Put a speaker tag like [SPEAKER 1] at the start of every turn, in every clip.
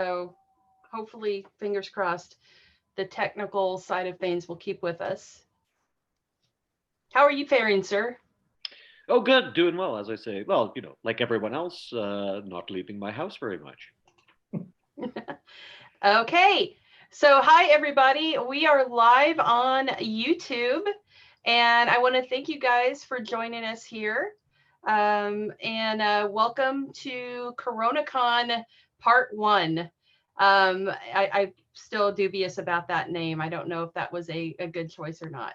[SPEAKER 1] So hopefully, fingers crossed, the technical side of things will keep with us. How are you faring, sir?
[SPEAKER 2] Oh, good, doing well, as I say. Well, like everyone else, not leaving my house very much.
[SPEAKER 1] Okay. So, hi, everybody. We are live on YouTube, and I want to thank you guys for joining us here. And welcome to CoronaCon Part 1. I'm still dubious about that name. I don't know if that was a good choice or not.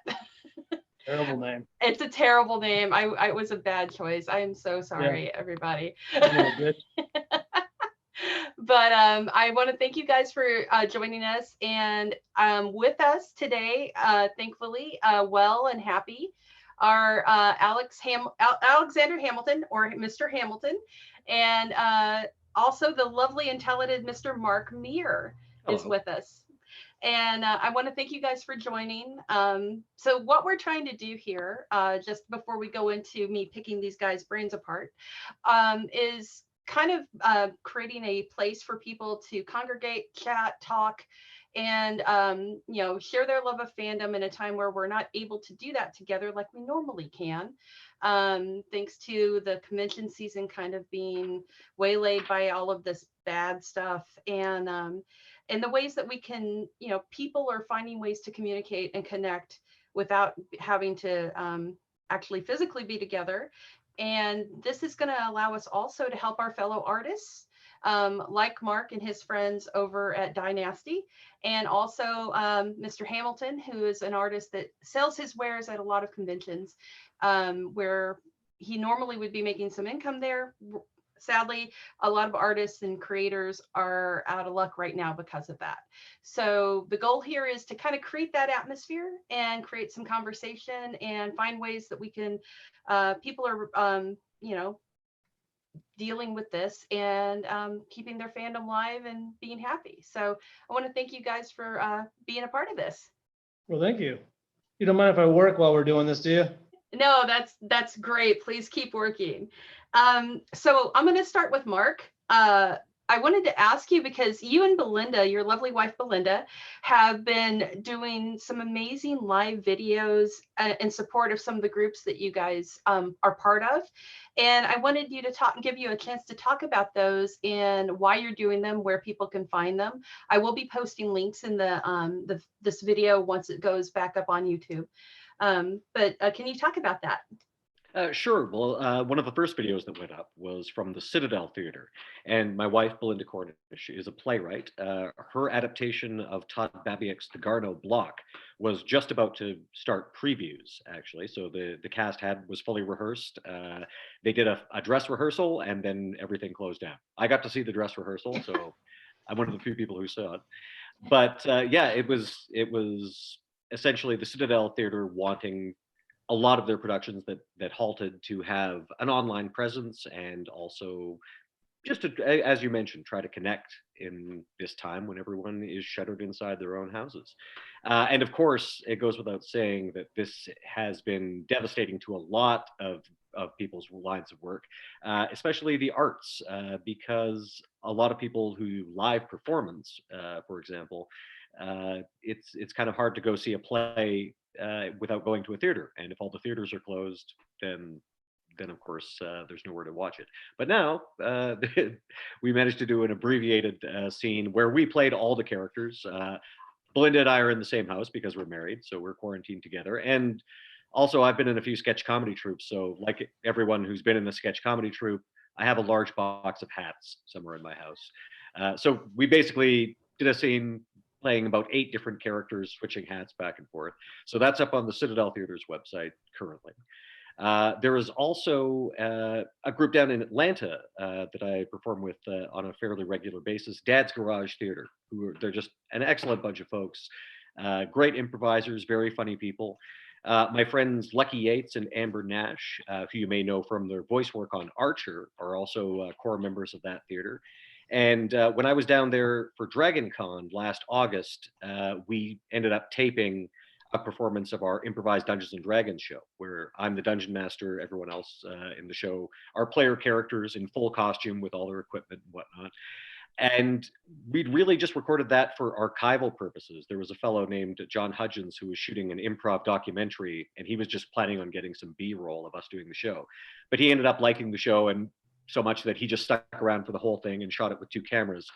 [SPEAKER 3] Terrible name.
[SPEAKER 1] It's a terrible name. It was a bad choice. I am so
[SPEAKER 3] Yeah,
[SPEAKER 1] sorry, everybody.
[SPEAKER 3] son of a bitch.
[SPEAKER 1] But I want to thank you guys for joining us. And with us today, thankfully, well and happy, are Alexander Hamilton, or Mr. Hamilton, and also the lovely and talented Mr. Mark Meer is
[SPEAKER 2] Hello.
[SPEAKER 1] with us. And I want to thank you guys for joining. So what we're trying to do here, just before we go into me picking these guys' brains apart, is kind of creating a place for people to congregate, chat, talk, and share their love of fandom in a time where we're not able to do that together like we normally can, thanks to the convention season kind of being waylaid by all of this bad stuff. And the ways that we can, people are finding ways to communicate and connect without having to actually physically be together. And this is going to allow us also to help our fellow artists, like Mark and his friends over at Dynasty, and also Mr. Hamilton, who is an artist that sells his wares at a lot of conventions, where he normally would be making some income there. Sadly, a lot of artists and creators are out of luck right now because of that. So the goal here is to kind of create that atmosphere and create some conversation and find ways that we can, people are, dealing with this and keeping their fandom live and being happy. So I want to thank you guys for being a part of this.
[SPEAKER 3] Well, thank you. You don't mind if I work while we're doing this, do you?
[SPEAKER 1] No, that's great. Please keep working. So I'm going to start with Mark. I wanted to ask you, because you and Belinda, your lovely wife Belinda, have been doing some amazing live videos in support of some of the groups that you guys are part of. And I wanted you to give you a chance to talk about those and why you're doing them, where people can find them. I will be posting links in this video once it goes back up on YouTube. But can you talk about that?
[SPEAKER 2] Sure. Well, one of the first videos that went up was from the Citadel Theater, and my wife, Belinda Cornish, is a playwright. Her adaptation of Todd Babiak's The Garno Block was just about to start previews, actually. So the cast was fully rehearsed. They did a dress rehearsal, and then everything closed down. I got to see the dress rehearsal, so I'm one of the few people who saw it. But yeah, it was essentially the Citadel Theater wanting a lot of their productions that halted to have an online presence, and also just to, as you mentioned, try to connect in this time when everyone is shuttered inside their own houses. And of course, it goes without saying that this has been devastating to a lot of people's lines of work, especially the arts, because a lot of people who live performance, for example, it's kind of hard to go see a play without going to a theater. And if all the theaters are closed, then of course there's nowhere to watch it. But now we managed to do an abbreviated scene where we played all the characters. Belinda and I are in the same house because we're married, so we're quarantined together. And also, I've been in a few sketch comedy troupes, so like everyone who's been in a sketch comedy troupe, I have a large box of hats somewhere in my house. So we basically did a scene playing about 8 different characters, switching hats back and forth. So that's up on the Citadel Theater's website currently. There is also a group down in Atlanta that I perform with on a fairly regular basis, Dad's Garage Theater, they're just an excellent bunch of folks, great improvisers, very funny people. My friends Lucky Yates and Amber Nash, who you may know from their voice work on Archer, are also core members of that theater. And when I was down there for Dragon Con last August, we ended up taping a performance of our improvised Dungeons and Dragons show, where I'm the dungeon master, everyone else in the show are player characters in full costume with all their equipment and whatnot. And we'd really just recorded that for archival purposes. There was a fellow named John Hudgens who was shooting an improv documentary, and he was just planning on getting some B-roll of us doing the show. But he ended up liking the show and so much that he just stuck around for the whole thing and shot it with 2 cameras.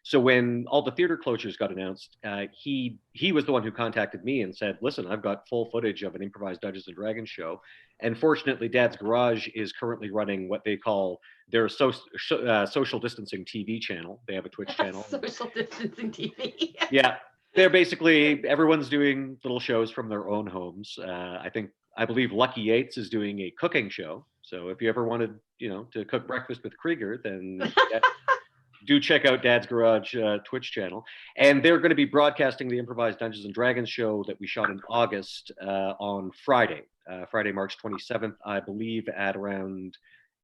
[SPEAKER 2] So when all the theater closures got announced, he was the one who contacted me and said, "Listen, I've got full footage of an improvised Dungeons and Dragons show, and fortunately, Dad's Garage is currently running what they call their social distancing TV channel. They have a Twitch channel.
[SPEAKER 1] Social distancing TV.
[SPEAKER 2] Yeah, they're basically everyone's doing little shows from their own homes. I believe Lucky Yates is doing a cooking show. So if you ever wanted, to cook breakfast with Krieger, then." Do check out Dad's Garage Twitch channel. And they're going to be broadcasting the improvised Dungeons and Dragons show that we shot in August on Friday, March 27th, I believe, at around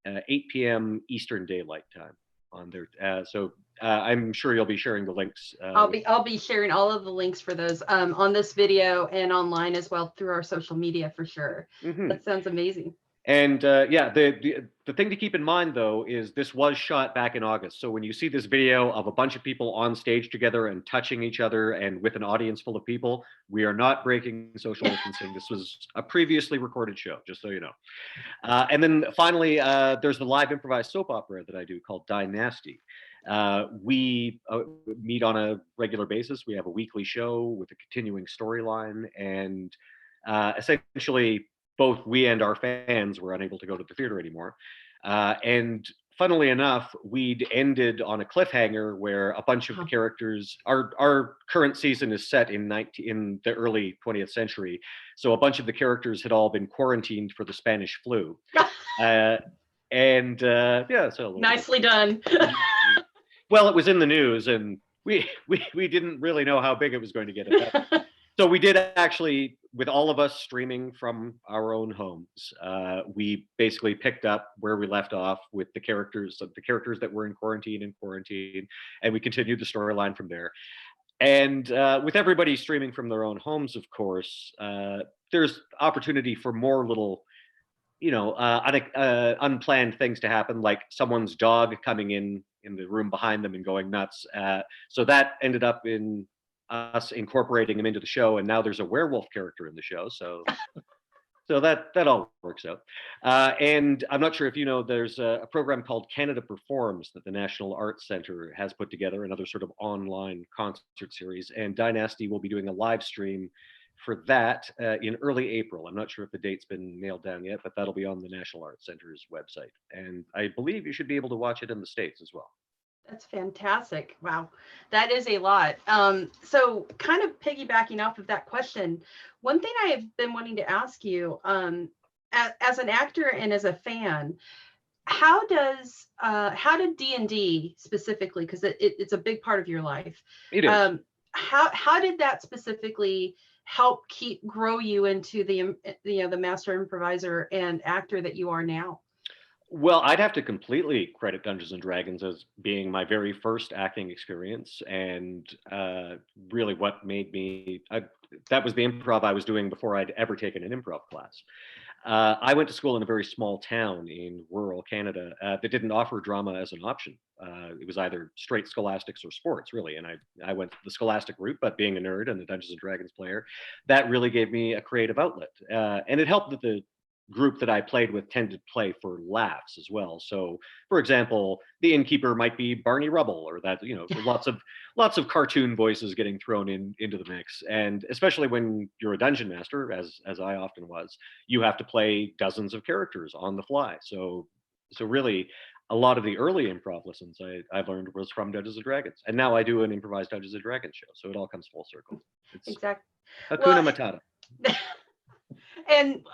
[SPEAKER 2] 8 p.m. Eastern Daylight Time on their. So I'm sure you'll be sharing the links.
[SPEAKER 1] I'll be sharing all of the links for those on this video and online as well through our social media for sure.
[SPEAKER 2] Mm-hmm.
[SPEAKER 1] That sounds amazing.
[SPEAKER 2] And the thing to keep in mind, though, is this was shot back in August. So when you see this video of a bunch of people on stage together and touching each other and with an audience full of people, we are not breaking social distancing. This was a previously recorded show, just so you know. And then finally, there's the live improvised soap opera that I do called Dynasty. We meet on a regular basis. We have a weekly show with a continuing storyline, and essentially, both we and our fans were unable to go to the theater anymore. And funnily enough, we'd ended on a cliffhanger where a bunch of the characters, our current season is set in the early 20th century. So a bunch of the characters had all been quarantined for the Spanish flu. So
[SPEAKER 1] Nicely done.
[SPEAKER 2] Well, it was in the news, and we didn't really know how big it was going to get at that. So we did actually, with all of us streaming from our own homes, we basically picked up where we left off with the characters that were in quarantine, and we continued the storyline from there. And with everybody streaming from their own homes, of course, there's opportunity for more little, unplanned things to happen, like someone's dog coming in the room behind them and going nuts. So that ended up in us incorporating him into the show, and now there's a werewolf character in the show, so that all works out. And I'm not sure if you know, there's a program called Canada Performs that the National Arts Centre has put together, another sort of online concert series, and Dynasty will be doing a live stream for that in early April. I'm not sure if the date's been nailed down yet, but that'll be on the National Arts Centre's website, and I believe you should be able to watch it in the States as well.
[SPEAKER 1] That's fantastic. Wow. That is a lot. So kind of piggybacking off of that question, one thing I have been wanting to ask you, as an actor and as a fan, how did D&D specifically, because it's a big part of your life.
[SPEAKER 2] It is.
[SPEAKER 1] How did that specifically help grow you into the master improviser and actor that you are now?
[SPEAKER 2] Well, I'd have to completely credit Dungeons and Dragons as being my very first acting experience, and really what made me. That was the improv I was doing before I'd ever taken an improv class. I went to school in a very small town in rural Canada that didn't offer drama as an option. It was either straight scholastics or sports, really, and I went the scholastic route. But being a nerd and a Dungeons and Dragons player, that really gave me a creative outlet, and it helped that the group that I played with tended to play for laughs as well. So, for example, the innkeeper might be Barney Rubble, or that, lots of cartoon voices getting thrown into the mix. And especially when you're a dungeon master, as I often was, you have to play dozens of characters on the fly. So really, a lot of the early improv lessons I learned was from Dungeons and Dragons, and now I do an improvised Dungeons and Dragons show. So it all comes full circle. It's
[SPEAKER 1] exactly.
[SPEAKER 2] Hakuna Matata.
[SPEAKER 1] And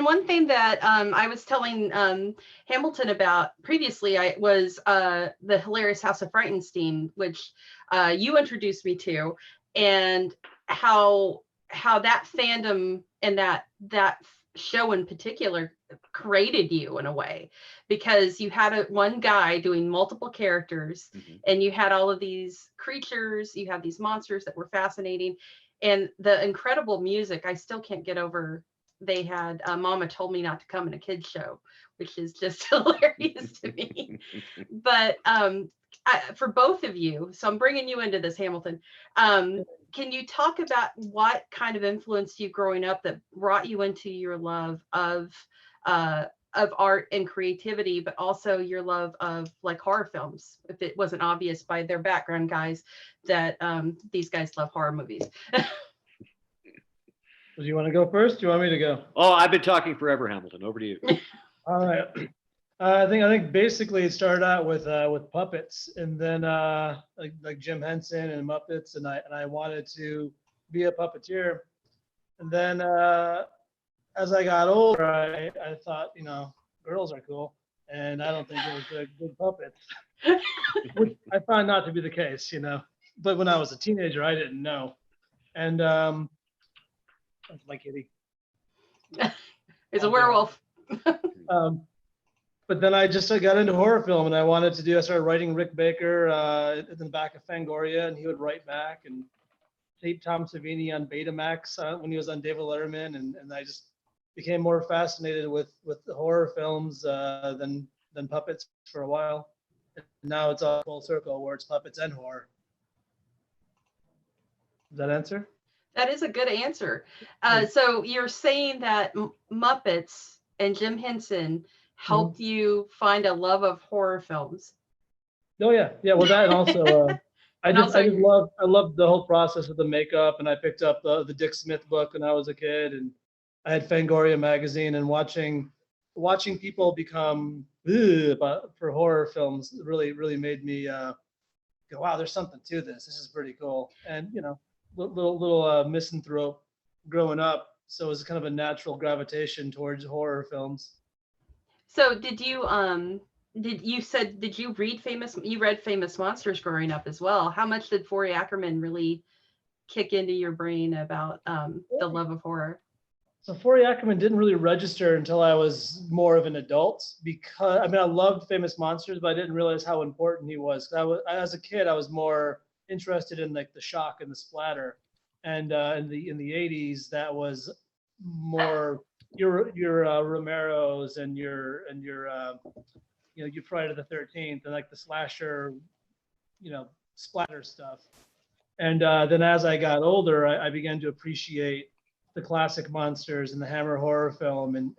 [SPEAKER 1] one thing that I was telling Hamilton about previously, was the hilarious House of Frankenstein, which you introduced me to, and how that fandom and that show in particular created you in a way, because you had one guy doing multiple characters, mm-hmm. and you had all of these creatures, you had these monsters that were fascinating, and the incredible music. I still can't get over they had Mama Told Me Not to Come in a kids show, which is just hilarious to me. But for both of you, so I'm bringing you into this, Hamilton. Can you talk about what kind of influenced you growing up that brought you into your love of art and creativity, but also your love of like horror films? If it wasn't obvious by their background, guys, that these guys love horror movies.
[SPEAKER 3] Do you want to go first? Do you want me to go?
[SPEAKER 2] Oh, I've been talking forever, Hamilton. Over to you.
[SPEAKER 3] All right. I think basically it started out with puppets, and then like Jim Henson and Muppets, and I wanted to be a puppeteer, and then as I got older, I thought, girls are cool, and I don't think it was a good puppets, which I found not to be the case, But when I was a teenager, I didn't know, and that's my kitty.
[SPEAKER 1] It's a werewolf.
[SPEAKER 3] But then I got into horror film, and I started writing Rick Baker in the back of Fangoria, and he would write back, and tape Tom Savini on Betamax when he was on David Letterman, and I just became more fascinated with the horror films than puppets for a while. And now it's all full circle where it's puppets and horror. Does that answer?
[SPEAKER 1] That is a good answer. So you're saying that Muppets and Jim Henson helped you find a love of horror films.
[SPEAKER 3] Oh yeah. Well, that and also I loved the whole process of the makeup, and I picked up the Dick Smith book when I was a kid, and I had Fangoria magazine, and watching people become for horror films really made me go, wow, there's something to this. This is pretty cool. And little misanthrope growing up, so it was kind of a natural gravitation towards horror films.
[SPEAKER 1] So did you read Famous Monsters growing up as well? How much did Forey Ackerman really kick into your brain about the love of horror?
[SPEAKER 3] So Forey Ackerman didn't really register until I was more of an adult, because I loved Famous Monsters, but I didn't realize how important he was. As a kid, I was more interested in like the shock and the splatter, and in the 80s, that was more your Romeros and your Friday the 13th, and like the slasher, splatter stuff. And then as I got older, I began to appreciate the classic monsters and the Hammer horror film, and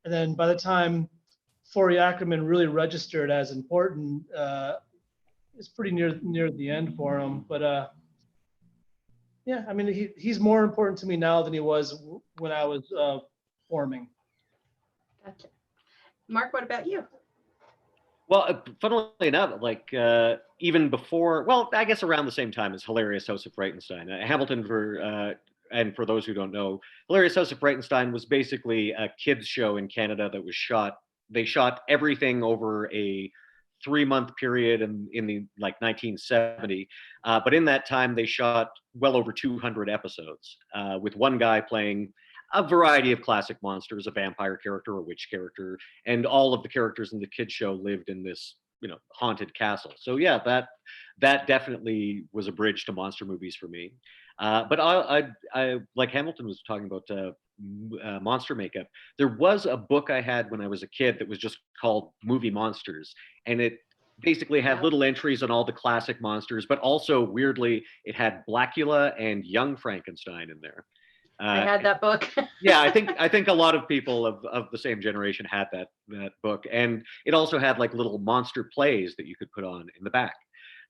[SPEAKER 3] then by the time Forey Ackerman really registered as important, it's pretty near the end for him. But he's more important to me now than he was when I was forming.
[SPEAKER 1] Gotcha. Mark, what about you?
[SPEAKER 2] Well, funnily enough, like even before, well, I guess around the same time as Hilarious House of Frankenstein, Hamilton, and for those who don't know, Hilarious House of Frankenstein was basically a kids show in Canada that was shot. They shot everything over a 3-month period in the 1970, but in that time they shot well over 200 episodes with one guy playing a variety of classic monsters, a vampire character, a witch character, and all of the characters in the kids show lived in this haunted castle. So yeah, that definitely was a bridge to monster movies for me. But I like Hamilton was talking about monster makeup. There was a book I had when I was a kid that was just called Movie Monsters, and it basically had little entries on all the classic monsters, but also weirdly it had Blackula and Young Frankenstein in there.
[SPEAKER 1] I had that book.
[SPEAKER 2] Yeah, I think a lot of people of the same generation had that book, and it also had like little monster plays that you could put on in the back.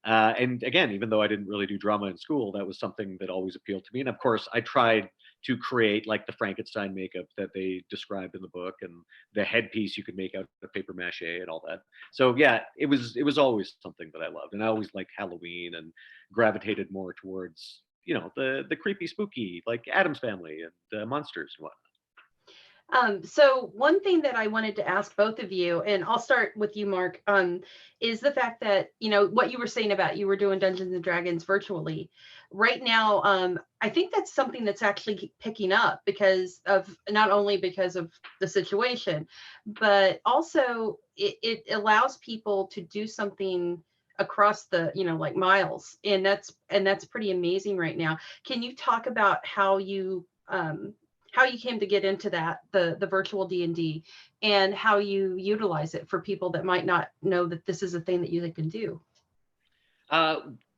[SPEAKER 2] And again, even though I didn't really do drama in school, that was something that always appealed to me. And of course, I tried to create like the Frankenstein makeup that they described in the book, and the headpiece you could make out of paper mache and all that. So yeah, it was always something that I loved, and I always liked Halloween and gravitated more towards the creepy, spooky, like Addams Family and monsters and whatnot.
[SPEAKER 1] So one thing that I wanted to ask both of you, and I'll start with you, Mark, is the fact that, what you were saying about you were doing Dungeons and Dragons virtually. Right now, I think that's something that's actually picking up not only because of the situation, but also it allows people to do something across the, like miles. And that's pretty amazing right now. Can you talk about how you how you came to get into that, the virtual D&D, and how you utilize it for people that might not know that this is a thing that you can do.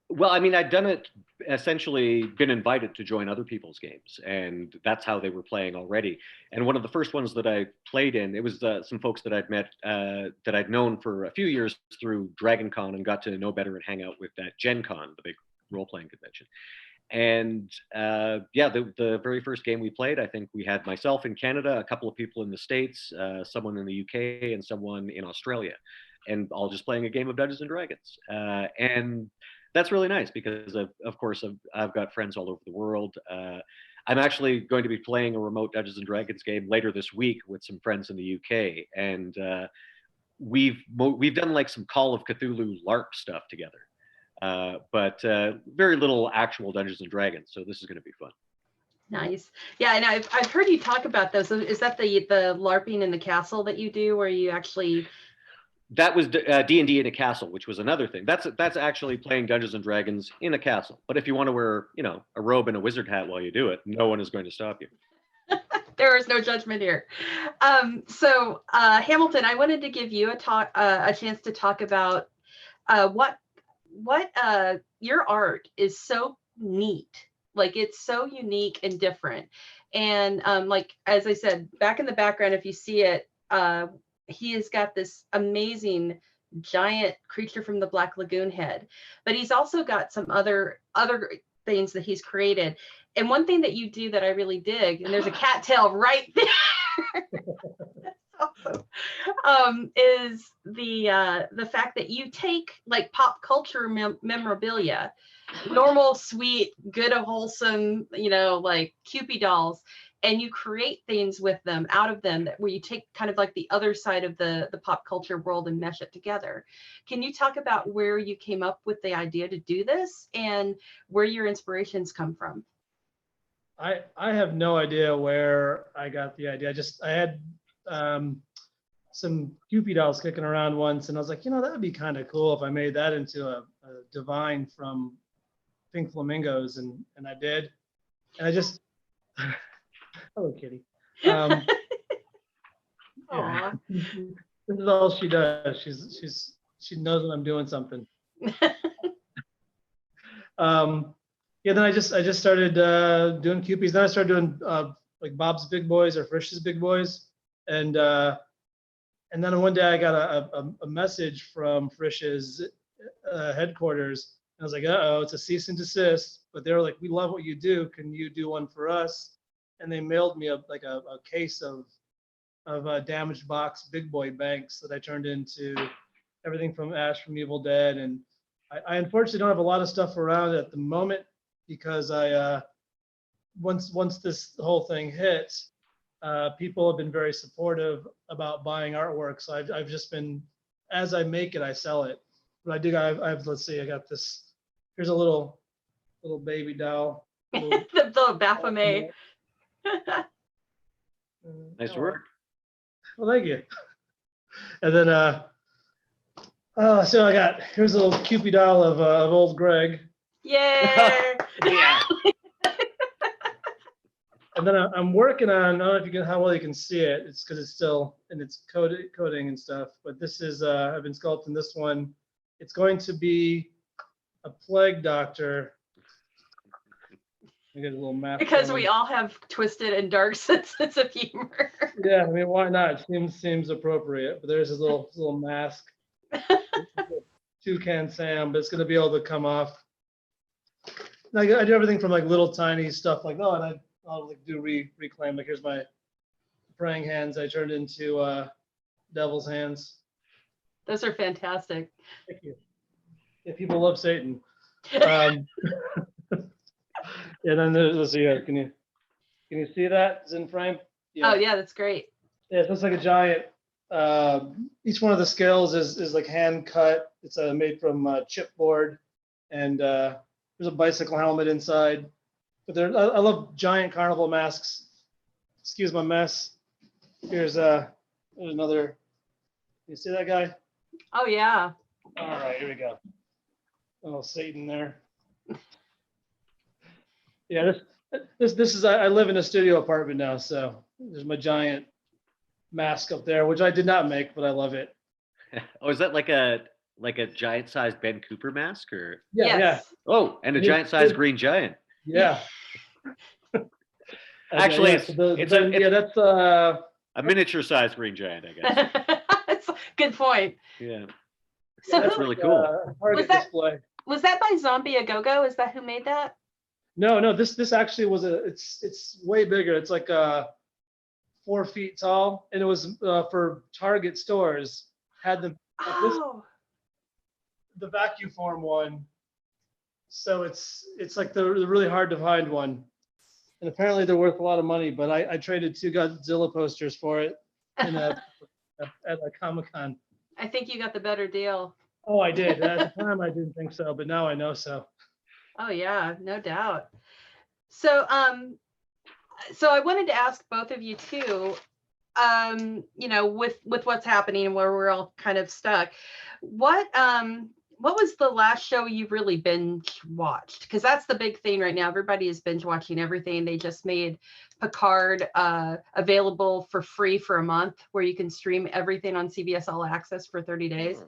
[SPEAKER 2] Well, I mean, I'd done it, essentially been invited to join other people's games, and that's how they were playing already. And one of the first ones that I played in, it was some folks that I'd met, that I'd known for a few years through DragonCon, and got to know better and hang out with at Gen Con, the big role-playing convention. And yeah, the very first game we played, I think we had myself in Canada, a couple of people in the States, someone in the UK, and someone in Australia, and all just playing a game of Dungeons and Dragons. And that's really nice because of course I've got friends all over the world. I'm actually going to be playing a remote Dungeons and Dragons game later this week with some friends in the UK, and we've done like some Call of Cthulhu LARP stuff together. But very little actual Dungeons and Dragons, so this is going to be fun.
[SPEAKER 1] Nice. Yeah, and I've heard you talk about those. So is that the LARPing in the castle that you do, where you actually?
[SPEAKER 2] That was D&D in a castle, which was another thing. That's actually playing Dungeons and Dragons in a castle. But if you want to wear, a robe and a wizard hat while you do it, no one is going to stop you.
[SPEAKER 1] There is no judgment here. So Hamilton, I wanted to give you a chance to talk about what your art is so neat. Like, it's so unique and different. And like, as I said, back in the background, if you see it, he has got this amazing giant creature from the Black Lagoon head, but he's also got some other things that he's created. And one thing that you do that I really dig, and there's a cattail right there. That's awesome. Is the fact that you take like pop culture memorabilia, normal, sweet, good, wholesome, like Cupid dolls, and you create things with them, out of them, where you take kind of like the other side of the pop culture world and mesh it together. Can you talk about where you came up with the idea to do this and where your inspirations come from?
[SPEAKER 3] I have no idea where I got the idea. I had some Cupid dolls kicking around once, and I was like, that would be kind of cool if I made that into a divine from Pink Flamingos, and I did. And I just hello, kitty. Yeah. This is all she does. She knows when I'm doing something. Yeah. Then I just started doing Cupids. Then I started doing like Bob's Big Boys or Frisch's Big Boys, and then one day I got a message from Frisch's headquarters. And I was like, uh-oh, it's a cease and desist. But they were like, we love what you do. Can you do one for us? And they mailed me a case of damaged box Big Boy banks that I turned into everything from Ash from Evil Dead. And I unfortunately don't have a lot of stuff around at the moment because I once this whole thing hit, people have been very supportive about buying artwork. So I've just been, as I make it, I sell it. But I've let's see, I got this. Here's a little baby doll.
[SPEAKER 1] The Baphomet.
[SPEAKER 2] Nice work.
[SPEAKER 3] Well, thank you. And then, so here's a little Cupid doll of old Greg.
[SPEAKER 1] Yeah.
[SPEAKER 2] Yeah.
[SPEAKER 3] And then I'm working on, I don't know if how well you can see it. It's because it's still in its coding and stuff. But this is, I've been sculpting this one. It's going to be a plague doctor. I get a little mask.
[SPEAKER 1] Because we all have twisted and dark sense of humor.
[SPEAKER 3] Yeah, I mean, why not? Seems appropriate. But there's his little mask. Toucan Sam, but it's going to be able to come off. I do everything from like little tiny stuff like, and I'll like do reclaim. Like, here's my praying hands I turned into devil's hands.
[SPEAKER 1] Those are fantastic.
[SPEAKER 3] Thank you. Yeah, people love Satan. Yeah, then let's see. Can you see that? It's in frame. Yeah.
[SPEAKER 1] Oh yeah, that's great.
[SPEAKER 3] Yeah, it looks like a giant. Each one of the scales is like hand cut. It's made from chipboard, and there's a bicycle helmet inside. But I love giant carnival masks. Excuse my mess. There's another. Can you see that guy?
[SPEAKER 1] Oh yeah.
[SPEAKER 3] All right, here we go. Oh, Satan there. Yeah, This is I live in a studio apartment now, so there's my giant mask up there, which I did not make, but I love it.
[SPEAKER 2] Oh, is that like a giant sized Ben Cooper mask or?
[SPEAKER 3] Yeah,
[SPEAKER 1] Yes.
[SPEAKER 2] Oh, and a
[SPEAKER 3] Me
[SPEAKER 2] giant sized
[SPEAKER 3] too.
[SPEAKER 2] green giant.
[SPEAKER 3] yeah.
[SPEAKER 2] Actually,
[SPEAKER 3] yeah, so
[SPEAKER 2] it's
[SPEAKER 3] that's
[SPEAKER 2] a miniature sized green giant, I guess.
[SPEAKER 1] That's a good point.
[SPEAKER 2] Yeah,
[SPEAKER 1] So
[SPEAKER 2] that's
[SPEAKER 1] who
[SPEAKER 2] really cool.
[SPEAKER 3] Target
[SPEAKER 1] that?
[SPEAKER 3] display.
[SPEAKER 1] Was that by Zombie A Go-Go? Is that who made that?
[SPEAKER 3] No, this actually was it's way bigger. It's like 4 feet tall, and it was for Target stores. Had the
[SPEAKER 1] Oh,
[SPEAKER 3] the vacuum form one, so it's like the really hard to find one, and apparently they're worth a lot of money. But I traded 2 Godzilla posters for it in at a Comic-Con.
[SPEAKER 1] I think you got the better deal.
[SPEAKER 3] Oh, I did. At the time, I didn't think so, but now I know so.
[SPEAKER 1] Oh yeah, no doubt. So so I wanted to ask both of you too, you know, with what's happening and where we're all kind of stuck, what was the last show you've really binge watched? Because that's the big thing right now. Everybody is binge watching everything. They just made Picard available for free for a month, where you can stream everything on CBS All Access for 30 days.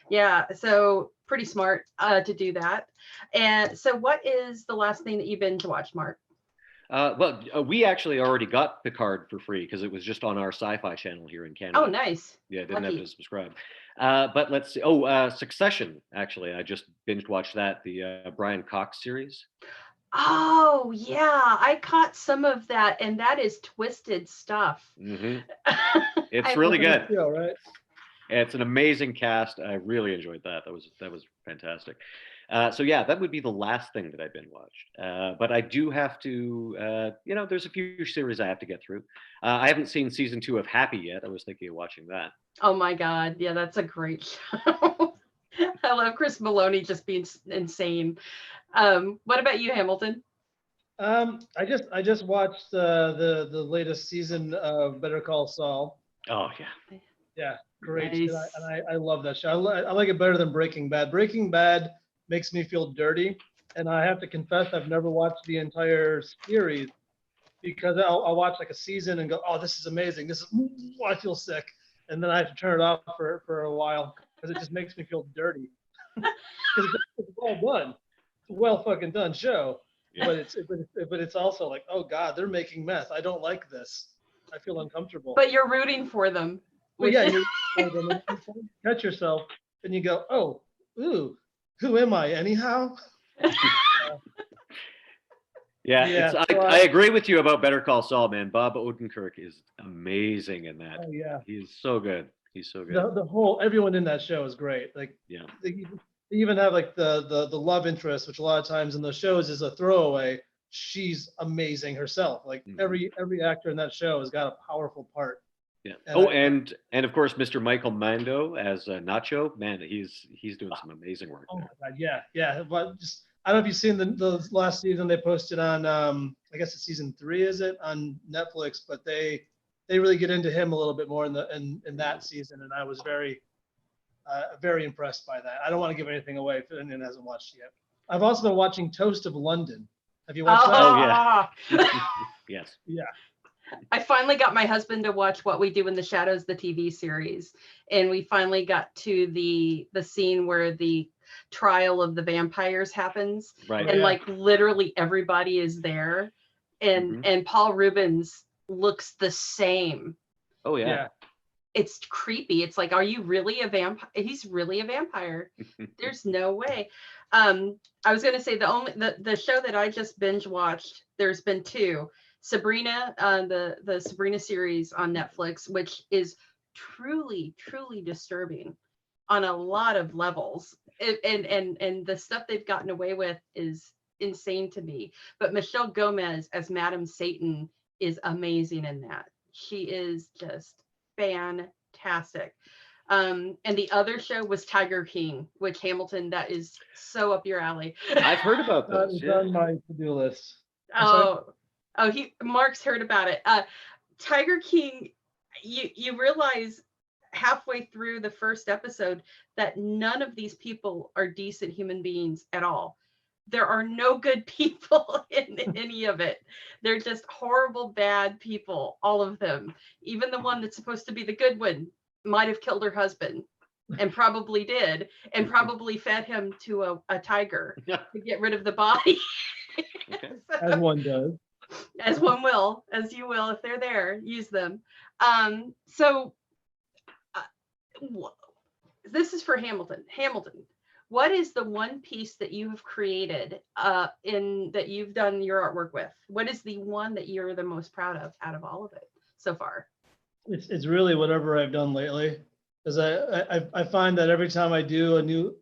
[SPEAKER 1] Yeah, so pretty smart to do that. And so what is the last thing that you binge watched, Mark?
[SPEAKER 2] Well, we actually already got Picard for free because it was just on our Sci-Fi channel here in Canada.
[SPEAKER 1] Oh, nice.
[SPEAKER 2] Yeah, didn't have
[SPEAKER 1] Lucky.
[SPEAKER 2] to subscribe. But let's see. Oh, Succession. Actually, I just binge watched that, the Brian Cox series.
[SPEAKER 1] Oh, yeah, I caught some of that, and that is twisted stuff.
[SPEAKER 2] It's
[SPEAKER 1] I-
[SPEAKER 2] really good.
[SPEAKER 3] Yeah, right.
[SPEAKER 2] It's an amazing cast. I really enjoyed that. That was fantastic. So yeah, that would be the last thing that I binge watched. But I do have to, there's a few series I have to get through. I haven't seen season 2 of Happy yet. I was thinking of watching that.
[SPEAKER 1] Oh my God, yeah, that's a great show. I love Chris Maloney just being insane. What about you, Hamilton?
[SPEAKER 3] I just watched the latest season of Better Call Saul.
[SPEAKER 2] Oh yeah.
[SPEAKER 3] Yeah, great.
[SPEAKER 1] Nice.
[SPEAKER 3] And I love that show. I like it better than Breaking Bad. Breaking Bad makes me feel dirty, and I have to confess I've never watched the entire series because I'll watch like a season and go, oh, this is amazing. I feel sick, and then I have to turn it off for a while because it just makes me feel dirty. Because it's well done, it's a well fucking done show,
[SPEAKER 2] Yeah.
[SPEAKER 3] but it's also like, oh God, they're making meth. I don't like this. I feel uncomfortable.
[SPEAKER 1] But you're rooting for them.
[SPEAKER 3] Well, yeah, you catch yourself and you go, oh, ooh, who am I anyhow?
[SPEAKER 2] Yeah, I agree with you about Better Call Saul, man. Bob Odenkirk is amazing in that.
[SPEAKER 3] Oh yeah,
[SPEAKER 2] He's so good. He's so good.
[SPEAKER 3] the whole everyone in that show is great. Like
[SPEAKER 2] Yeah.
[SPEAKER 3] they even have like the love interest, which a lot of times in those shows is a throwaway. She's amazing herself. Like every actor in that show has got a powerful part.
[SPEAKER 2] Yeah.
[SPEAKER 3] And
[SPEAKER 2] And of course, Mr. Michael Mando as Nacho. Man, he's doing some amazing work.
[SPEAKER 3] Oh my
[SPEAKER 2] there.
[SPEAKER 3] God, yeah. But just I don't know if you've seen the last season they posted on I guess it's season 3, is it, on Netflix? But they really get into him a little bit more in that season, and I was very impressed by that. I don't want to give anything away if anyone hasn't watched it yet. I've also been watching Toast of London. Have you watched that?
[SPEAKER 2] Oh, yeah. Yes.
[SPEAKER 3] Yeah.
[SPEAKER 1] I finally got my husband to watch What We Do in the Shadows, the TV series, and we finally got to the scene where the trial of the vampires happens,
[SPEAKER 2] Right.
[SPEAKER 1] and
[SPEAKER 3] Yeah.
[SPEAKER 1] like literally everybody is there, and Paul Rubens looks the same.
[SPEAKER 2] Oh yeah.
[SPEAKER 1] It's creepy. It's like, are you really a vampire? He's really a vampire. There's no way. I was gonna say the show that I just binge watched, there's been 2. Sabrina, the Sabrina series on Netflix, which is truly disturbing on a lot of levels. And the stuff they've gotten away with is insane to me. But Michelle Gomez as Madame Satan is amazing in that. She is just fantastic. And the other show was Tiger King, which Hamilton, that is so up your alley.
[SPEAKER 2] I've heard about
[SPEAKER 3] That
[SPEAKER 2] those.
[SPEAKER 3] is
[SPEAKER 2] Yeah.
[SPEAKER 3] on my to-do list. I'm sorry?
[SPEAKER 1] Mark's heard about it. Tiger King, you realize halfway through the first episode that none of these people are decent human beings at all. there are no good people in any of it. They're just horrible, bad people, all of them. Even the one that's supposed to be the good one might have killed her husband, and probably did, and probably fed him to a tiger to get rid of the body.
[SPEAKER 2] Okay.
[SPEAKER 3] As one does.
[SPEAKER 1] As one will, as you will, if they're there, use them. So this is for Hamilton. Hamilton, what is the one piece that you have created that you've done your artwork with? What is the one that you're the most proud of out of all of it so far?
[SPEAKER 3] It's really whatever I've done lately, because I find that every time I do a new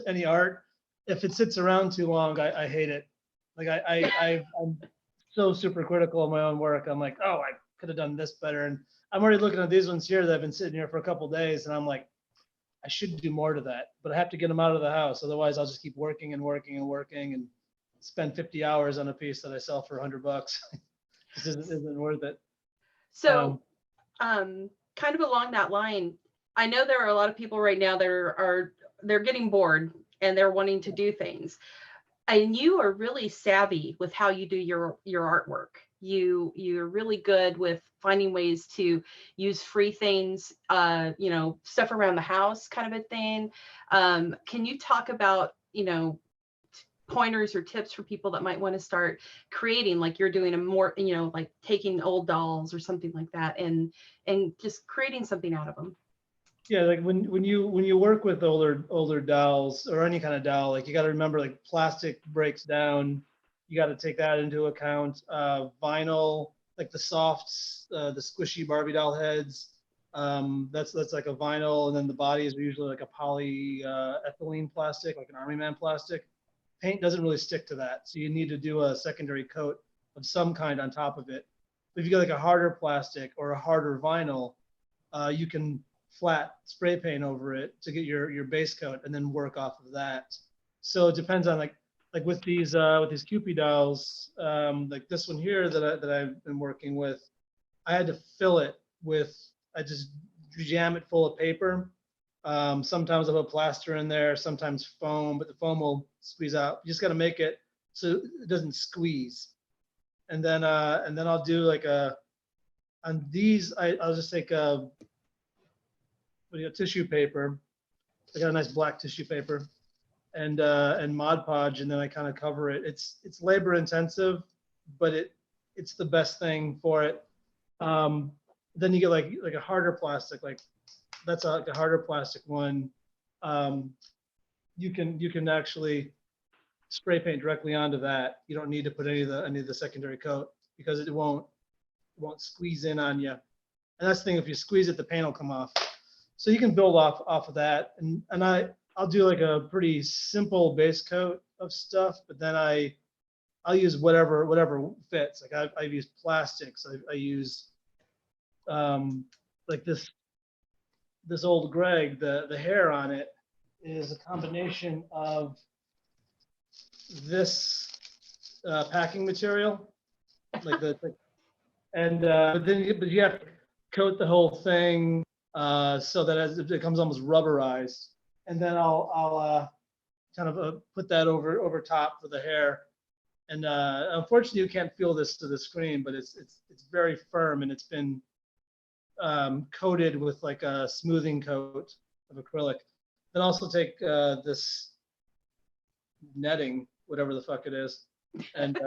[SPEAKER 3] any art, if it sits around too long, I hate it. Like I'm so super critical of my own work. I'm like, oh, I could have done this better. And I'm already looking at these ones here that have been sitting here for a couple of days, and I'm like, I should do more to that, but I have to get them out of the house. Otherwise, I'll just keep working and working and working and spend 50 hours on a piece that I sell for $100. This isn't worth it.
[SPEAKER 1] So, kind of along that line, I know there are a lot of people right now that they're getting bored and they're wanting to do things. And you are really savvy with how you do your artwork. You're really good with finding ways to use free things, stuff around the house kind of a thing. Can you talk about, pointers or tips for people that might want to start creating, like you're doing a more, like taking old dolls or something like that and just creating something out of them?
[SPEAKER 3] Yeah, like when you work with older dolls or any kind of doll, like you got to remember, like, plastic breaks down. You got to take that into account. Vinyl, like the softs, the squishy Barbie doll heads, that's like a vinyl, and then the bodies are usually like a polyethylene plastic, like an Army Man plastic. Paint doesn't really stick to that, so you need to do a secondary coat of some kind on top of it. But if you get like a harder plastic or a harder vinyl, you can flat spray paint over it to get your base coat and then work off of that. So it depends on like with these Cupid dolls, like this one here that I've been working with, I had to fill it with, I just jam it full of paper. Sometimes I'll put plaster in there, sometimes foam, but the foam will squeeze out. You just got to make it so it doesn't squeeze. And then I'll do like on these, I'll just take tissue paper. I got a nice black tissue paper and Mod Podge, and then I kind of cover it. It's labor intensive, but it's the best thing for it. Then you get like a harder plastic, like that's like a harder plastic one. You can actually spray paint directly onto that. You don't need to put any of the secondary coat because it won't squeeze in on you. And that's the thing, if you squeeze it, the paint will come off. So you can build off of that, and I'll do like a pretty simple base coat of stuff, but then I'll use whatever fits. Like I've used plastics. I use like this old Greg. The hair on it is a combination of this packing material, but you have to coat the whole thing. So that as it becomes almost rubberized, and then I'll kind of put that over top for the hair. And unfortunately, you can't feel this to the screen, but it's very firm, and it's been coated with like a smoothing coat of acrylic. Then also take this netting, whatever the fuck it is, and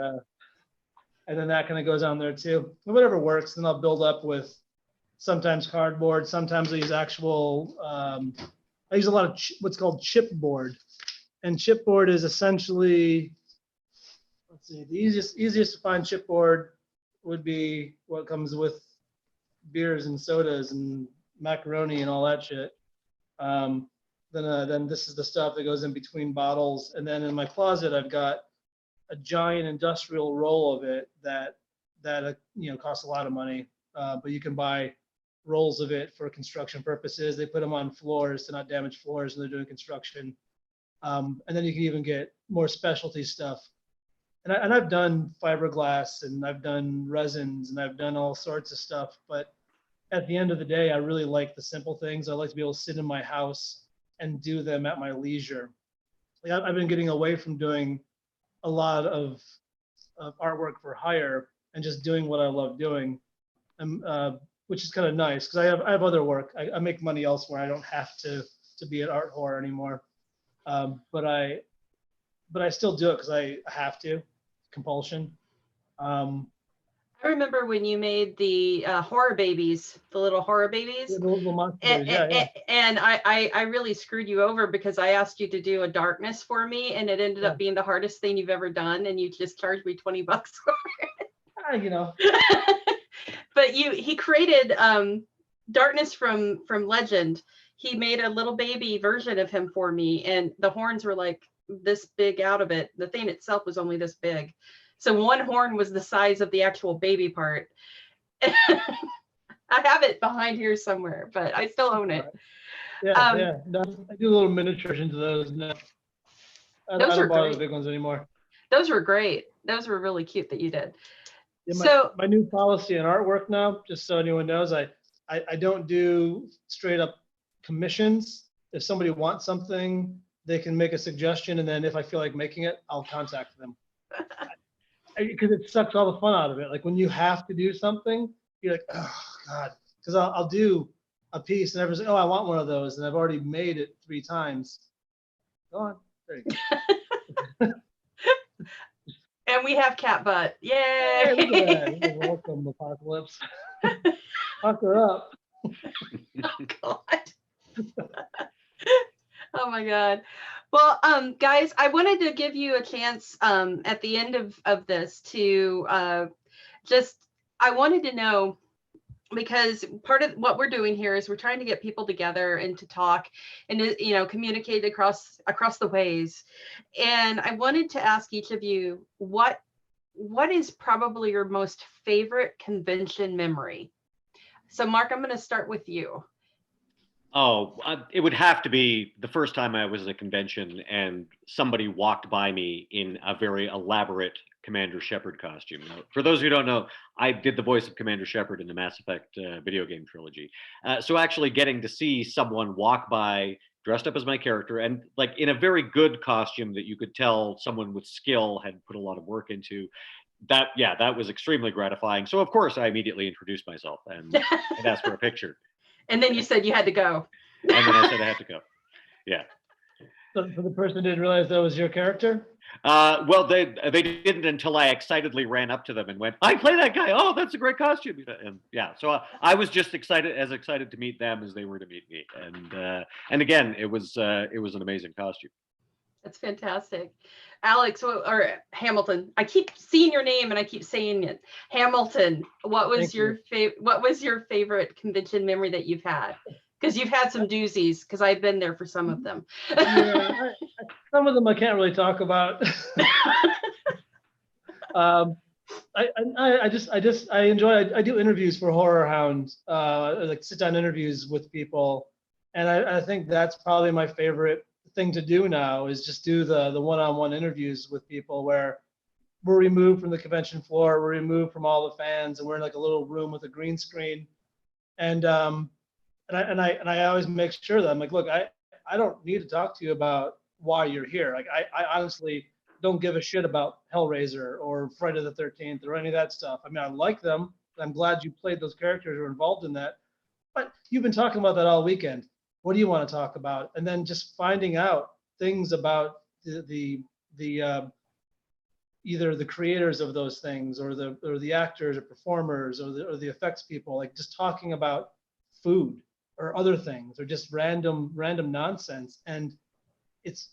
[SPEAKER 3] then that kind of goes on there too. And whatever works, then I'll build up with sometimes cardboard, sometimes I use actual, I use a lot of what's called chipboard. And chipboard is essentially, let's see, the easiest to find chipboard would be what comes with beers and sodas and macaroni and all that shit. Then this is the stuff that goes in between bottles. And then in my closet, I've got a giant industrial roll of it that costs a lot of money, but you can buy rolls of it for construction purposes. They put them on floors to not damage floors when they're doing construction. And then you can even get more specialty stuff. And I've done fiberglass, and I've done resins, and I've done all sorts of stuff. But at the end of the day, I really like the simple things. I like to be able to sit in my house and do them at my leisure. like I've been getting away from doing a lot of artwork for hire and just doing what I love doing, and which is kind of nice because I have other work. I make money elsewhere. I don't have to be an art whore anymore. But I still do it because I have to, compulsion.
[SPEAKER 1] I remember when you made the horror babies, the little horror babies.
[SPEAKER 3] The little monster
[SPEAKER 1] And,
[SPEAKER 3] babies, yeah.
[SPEAKER 1] and I really screwed you over because I asked you to do a darkness for me, and it ended up being the hardest thing you've ever done, and you just charged me $20 for it.
[SPEAKER 3] You know.
[SPEAKER 1] But he created darkness from Legend. He made a little baby version of him for me, and the horns were like this big out of it. The thing itself was only this big. So one horn was the size of the actual baby part. I have it behind here somewhere, but I still own it.
[SPEAKER 3] Yeah. No, I do little miniatures into those now. I don't bother the big ones anymore.
[SPEAKER 1] Those were great. Those were really cute that you did.
[SPEAKER 3] Yeah, my new policy in artwork now, just so anyone knows, I don't do straight up commissions. If somebody wants something, they can make a suggestion, and then if I feel like making it, I'll contact them. Because it sucks all the fun out of it. Like when you have to do something, you're like, oh God. Because I'll do a piece and everyone's like, oh, I want one of those, and I've already made it 3 times. Go on. There you go.
[SPEAKER 1] And we have cat butt. Yay!
[SPEAKER 3] Hey, look at that. Welcome, Apocalypse. Fuck her up.
[SPEAKER 1] Oh God. Oh my God. Well, guys, I wanted to give you a chance at the end of this to I wanted to know, because part of what we're doing here is we're trying to get people together and to talk and to, communicate across the ways. And I wanted to ask each of you, what is probably your most favorite convention memory? So Mark, I'm going to start with you.
[SPEAKER 2] Oh, it would have to be the first time I was at a convention and somebody walked by me in a very elaborate Commander Shepard costume. For those who don't know, I did the voice of Commander Shepard in the Mass Effect video game trilogy. So actually getting to see someone walk by dressed up as my character and like in a very good costume that you could tell someone with skill had put a lot of work into, that was extremely gratifying. So of course I immediately introduced myself and asked for a picture.
[SPEAKER 1] And then you said you had to go.
[SPEAKER 2] And then I said I had to go. Yeah.
[SPEAKER 3] So the person didn't realize that was your character?
[SPEAKER 2] Well, they didn't until I excitedly ran up to them and went, "I play that guy. Oh, that's a great costume." And yeah, so I was just excited to meet them as they were to meet me. And again, it was an amazing costume. That's
[SPEAKER 1] fantastic. Alex, or Hamilton, I keep seeing your name and I keep saying it. Hamilton, what was your favorite convention memory that you've had? Because you've had some doozies, because I've been there for some of them.
[SPEAKER 3] Yeah, some of them I can't really talk about. I do interviews for Horror Hound, like sit down interviews with people, and I think that's probably my favorite thing to do now is just do the one-on-one interviews with people where we're removed from the convention floor, we're removed from all the fans, and we're in like a little room with a green screen, and I always make sure that I'm like, look, I don't need to talk to you about why you're here. Like I honestly don't give a shit about Hellraiser or Friday the 13th or any of that stuff. I mean, I like them. I'm glad you played those characters or involved in that. But you've been talking about that all weekend. What do you want to talk about? And then just finding out things about the either the creators of those things or the actors or performers or the effects people, like just talking about food or other things or just random nonsense. And it's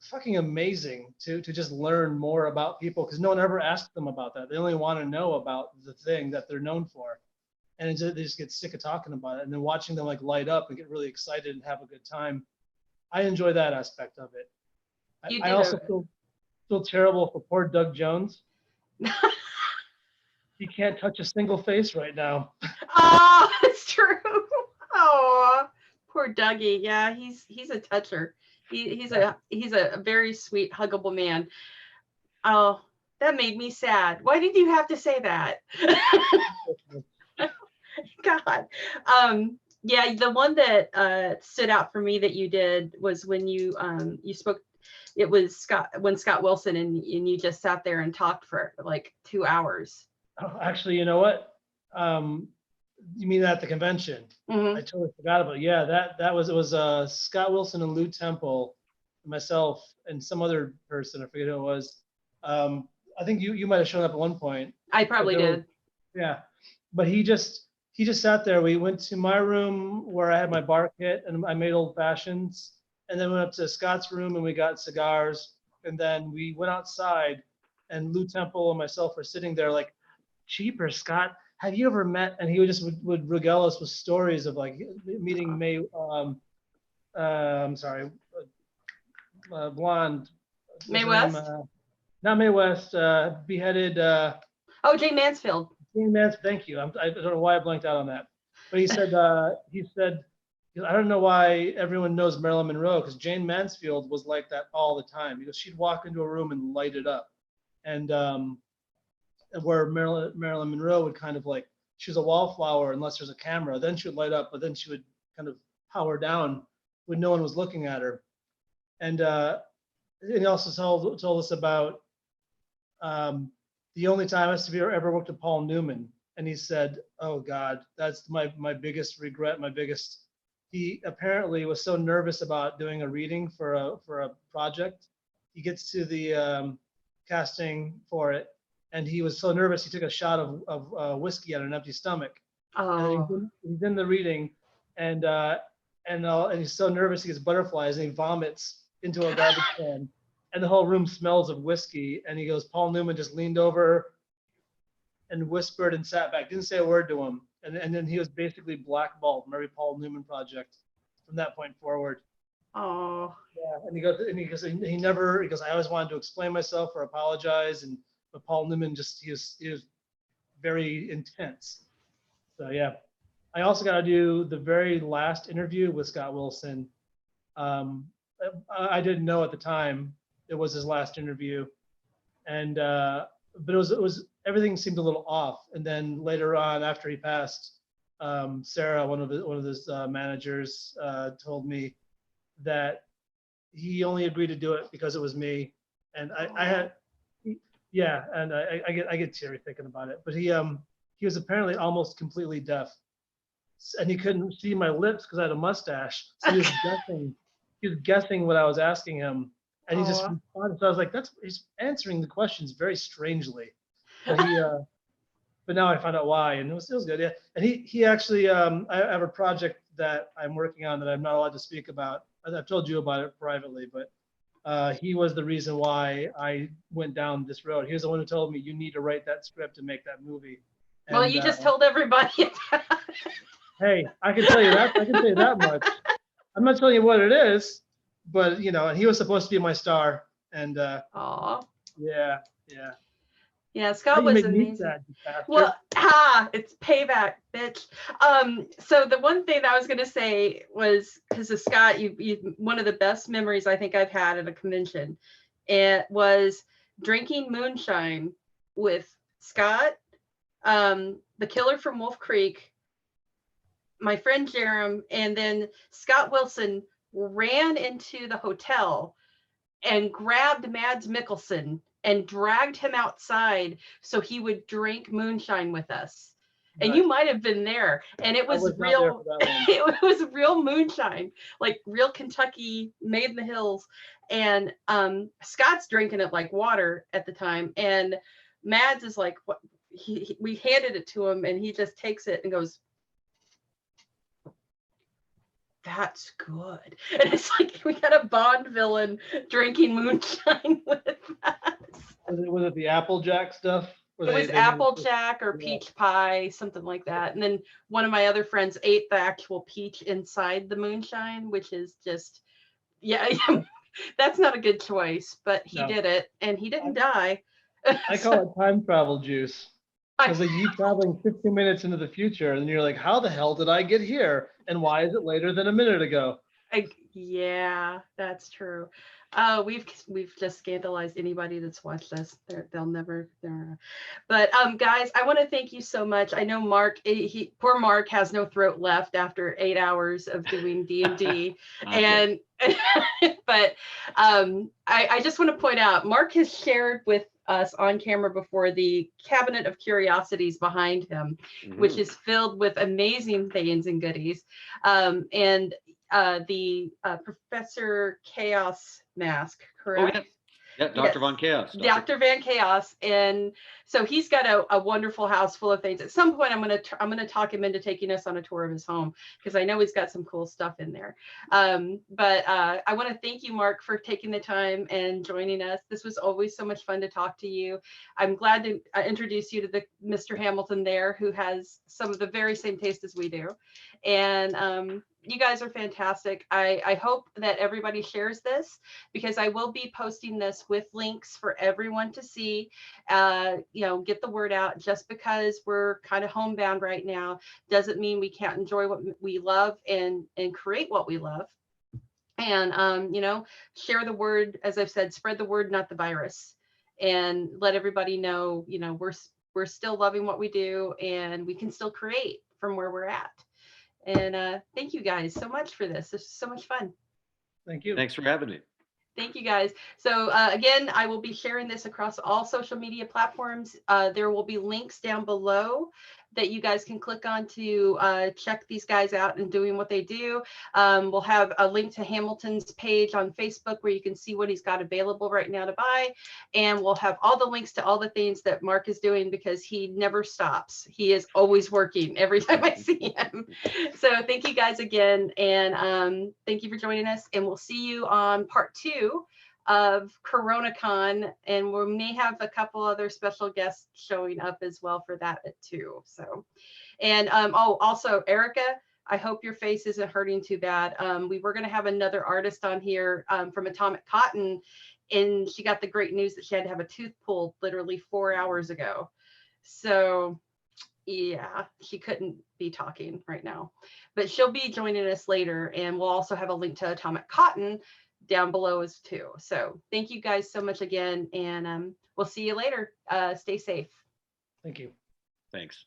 [SPEAKER 3] fucking amazing to just learn more about people because no one ever asked them about that. They only want to know about the thing that they're known for. And they just get sick of talking about it. And then watching them like light up and get really excited and have a good time. I enjoy that aspect of it. I also feel terrible for poor Doug Jones. He can't touch a single face right now.
[SPEAKER 1] Oh, it's true. Oh, poor Dougie. Yeah, he's a toucher. He's a very sweet, huggable man. Oh, that made me sad. Why did you have to say that? God. Yeah, the one that stood out for me that you did was when you spoke it was Scott Wilson, and you just sat there and talked for like 2 hours.
[SPEAKER 3] Oh, actually, you know what? You mean at the convention?
[SPEAKER 1] Mhm.
[SPEAKER 3] I totally forgot about it. Yeah, it was Scott Wilson and Lou Temple, myself, and some other person. I forget who it was. I think you might have shown up at one point.
[SPEAKER 1] I probably did.
[SPEAKER 3] Yeah, but he just sat there. We went to my room where I had my bar kit and I made old fashions, and then went up to Scott's room and we got cigars, and then we went outside, and Lou Temple and myself were sitting there like, cheaper, Scott. Have you ever met? And he would regale us with stories of like meeting I'm sorry, blonde.
[SPEAKER 1] Mae West?
[SPEAKER 3] Not Mae West. Beheaded.
[SPEAKER 1] Oh, Jane Mansfield.
[SPEAKER 3] Jane Mansfield. Thank you. I don't know why I blanked out on that. But he said I don't know why everyone knows Marilyn Monroe, because Jane Mansfield was like that all the time, because she'd walk into a room and light it up, and where Marilyn Monroe would kind of like, she was a wallflower unless there's a camera. Then she would light up, but then she would kind of power down when no one was looking at her. And he also told us about the only time I ever worked with Paul Newman. And he said, oh God, that's my biggest regret, he apparently was so nervous about doing a reading for a project. He gets to the casting for it, and he was so nervous he took a shot of whiskey on an empty stomach.
[SPEAKER 1] Oh.
[SPEAKER 3] And he's in the reading, and he's so nervous he gets butterflies and he vomits into a garbage can, and the whole room smells of whiskey. And he goes, Paul Newman just leaned over and whispered and sat back, didn't say a word to him, and then he was basically blackballed from every Paul Newman project from that point forward.
[SPEAKER 1] Oh.
[SPEAKER 3] Yeah, and he goes, I always wanted to explain myself or apologize, but Paul Newman he was very intense. So yeah, I also got to do the very last interview with Scott Wilson. I didn't know at the time it was his last interview, and but it was everything seemed a little off. And then later on, after he passed, Sarah, one of his managers, told me that he only agreed to do it because it was me, and I get teary thinking about it. But he was apparently almost completely deaf, and he couldn't see my lips because I had a mustache. So he was guessing. He was guessing what I was asking him, and he just responded. So I was like, he's answering the questions very strangely. But but now I found out why, and it was good. Yeah, and he actually, I have a project that I'm working on that I'm not allowed to speak about. I've told you about it privately, but he was the reason why I went down this road. He was the one who told me, you need to write that script and make that movie. And,
[SPEAKER 1] well, you just told everybody.
[SPEAKER 3] Hey, I can tell you that. I can tell you that much. I'm not telling you what it is, but and he was supposed to be my star. And yeah.
[SPEAKER 1] Yeah, Scott was amazing. Well, it's payback, bitch. So the one thing that I was gonna say was, because of Scott, you one of the best memories I think I've had at a convention, it was drinking moonshine with Scott, the killer from Wolf Creek, my friend Jerem, and then Scott Wilson ran into the hotel and grabbed Mads Mikkelsen and dragged him outside so he would drink moonshine with us. And you might have been there, and it was real. It was real moonshine, like real Kentucky, made in the hills. And Scott's drinking it like water at the time, and Mads is like, "What?" We handed it to him, and he just takes it and goes, "That's good." And it's like we got a Bond villain drinking moonshine with us.
[SPEAKER 3] Was it the Applejack stuff?
[SPEAKER 1] It was Applejack or peach pie, something like that. And then one of my other friends ate the actual peach inside the moonshine, which is just, that's not a good choice, but he did it, and he didn't die.
[SPEAKER 3] I call it time travel juice. Because like you traveling 15 minutes into the future, and you're like, how the hell did I get here? And why is it later than a minute ago?
[SPEAKER 1] Yeah, that's true. We've just scandalized anybody that's watched this. They'll never. But guys, I want to thank you so much. I know Mark. Poor Mark has no throat left after 8 hours of doing D&D, and but I just want to point out, Mark has shared with us on camera before the cabinet of curiosities behind him, which is filled with amazing things and goodies, and the Professor Chaos mask, correct?
[SPEAKER 2] Oh, yeah, Dr. Von Chaos.
[SPEAKER 1] Dr. Van Chaos, and so he's got a wonderful house full of things. At some point, I'm gonna talk him into taking us on a tour of his home, because I know he's got some cool stuff in there. But I want to thank you, Mark, for taking the time and joining us. This was always so much fun to talk to you. I'm glad to introduce you to the Mr. Hamilton there, who has some of the very same taste as we do, and you guys are fantastic. I hope that everybody shares this, because I will be posting this with links for everyone to see. Get the word out. Just because we're kind of homebound right now doesn't mean we can't enjoy what we love and create what we love. And share the word. As I've said, spread the word, not the virus, and let everybody know, we're still loving what we do, and we can still create from where we're at. And thank you guys so much for this. This is so much fun.
[SPEAKER 3] Thank you.
[SPEAKER 2] Thanks for having me.
[SPEAKER 1] Thank you guys. So again, I will be sharing this across all social media platforms. There will be links down below that you guys can click on to check these guys out and doing what they do. We'll have a link to Hamilton's page on Facebook where you can see what he's got available right now to buy. And we'll have all the links to all the things that Mark is doing, because he never stops. He is always working every time I see him. So thank you guys again. And thank you for joining us. And we'll see you on part 2 of CoronaCon, and we may have a couple other special guests showing up as well for that too. So, and also Erica, I hope your face isn't hurting too bad. We were going to have another artist on here from Atomic Cotton, and she got the great news that she had to have a tooth pulled literally 4 hours ago. So yeah, she couldn't be talking right now, but she'll be joining us later, and we'll also have a link to Atomic Cotton down below as too. So thank you guys so much again, and we'll see you later. Stay safe.
[SPEAKER 3] Thank you.
[SPEAKER 2] Thanks.